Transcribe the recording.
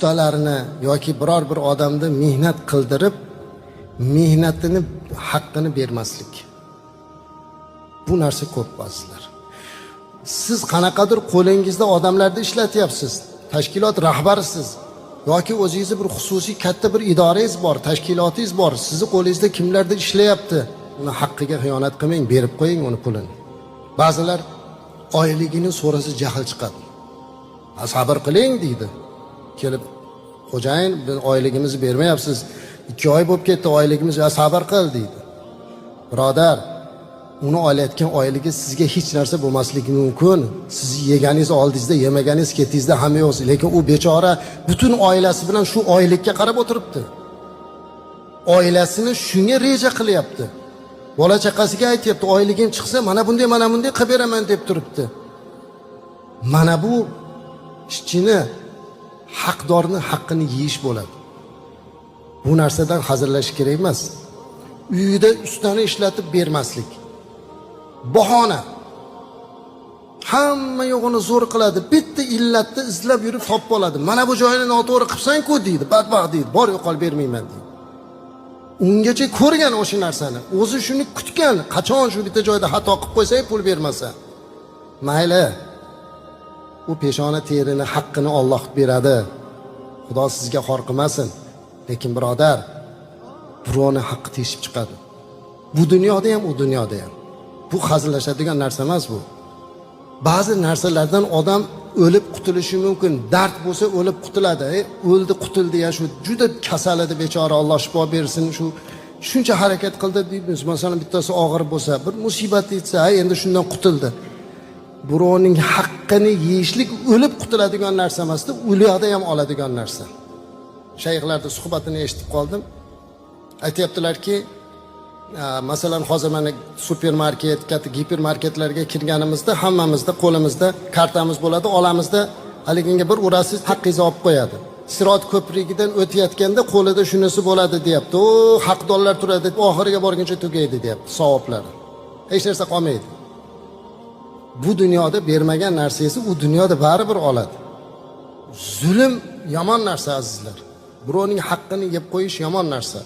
ustalarini yoki biror bir odamni mehnat qildirib, mehnatini haqqini bermaslik. Bu narsa ko'p ba'zilar. Siz qanaqadir qo'lingizda odamlarni ishlatyapsiz, tashkilot rahbarisiz yoki o'zingizni bir xususiy katta bir idorangiz bor, tashkilotingiz bor, sizni qo'lingizda kimlardir ishlayapti, uni haqqiga xiyonat qilmang, berib qo'ying uni pulini. Ba'zilar oyligini so'rasa jahl chiqadi. Sabr qiling deydi. Kelib, xo'jayin, biz oyligimizni bermayapsiz, 2 oy bo'lib ketdi, oyligimiz, sabr qil deydi. Birodar, uni olayotgan oyligi sizga hech narsa bo'lmasligi mumkin. Siz yeganingiz oldingizda, yemaganingiz ketingizda hamma yo'q, lekin u bechora butun oilasi bilan shu oylikka qarab o'tiribdi. Oilasini shunga reja qilyapti. Bola chaqasiga aytayapti, oyligim chiqsa mana bunday qilib beraman deb turibdi. Mana bu ishchini, haqdorni haqqini yeyish bo'ladi. Bu narsadan hazırlash kerak emas. Uyida ustani ishlatib bermaslik. Bahona. Hamma yo'g'ini zo'r qiladi. Bitta illatni izlab yurib topib oladi. Mana bu joyini noto'g'ri qilsan-ku deydi, badbaxt deydi. Bor yo'qol bermayman deydi. Ungacha ko'rgan o'sha narsani, o'zi shuni kutgan, qachon shu bitta joyda xato qilib qo'ysa, pul bermasa. Mayli. U peshona terini haqqini Alloh beradi. Xudo sizga xor qilmasin. Lekin birodar, birovni haqqi teshib chiqadi. Bu dunyoda ham, u dunyoda ham. Bu hazillashadigan narsa emas bu. Ba'zi narsalardan odam o'lib qutulishi mumkin. Dard bo'lsa o'lib qutuladi. O'ldi, qutuldi ya, shu juda kasal edi bechora, Alloh shifo bersin. Shuncha harakat qildi deymiz. Masalan, bittasi og'ir bo'lsa, bir musibat yetsa, endi shundan qutuldi. Birovning haqqini yeyishlik o'lib qutuladigan narsa emasdi, o'liyada ham oladigan narsa. Shayxlarning suhbatini eshitib qoldim. Aytayaptilarki, masalan, hozir mana supermarket, katta gipermarketlarga kirganimizda hammamizda qo'limizda kartamiz bo'ladi, olamizda haliginga bir urasiz, haqqingizni olib qo'yadi. Sirot ko'prigidan o'tayotganda qo'lida shunisi bo'ladi deyapti. O, haqdorlar turadi, oxiriga borguncha tugaydi deyapti, savoblari. Hech narsa qolmaydi. Bu dunyoda bermagan narsangizni u dunyoda baribir oladi. Zulm yomon narsa azizlar. Birovning haqqini yeb qo'yish yomon narsa.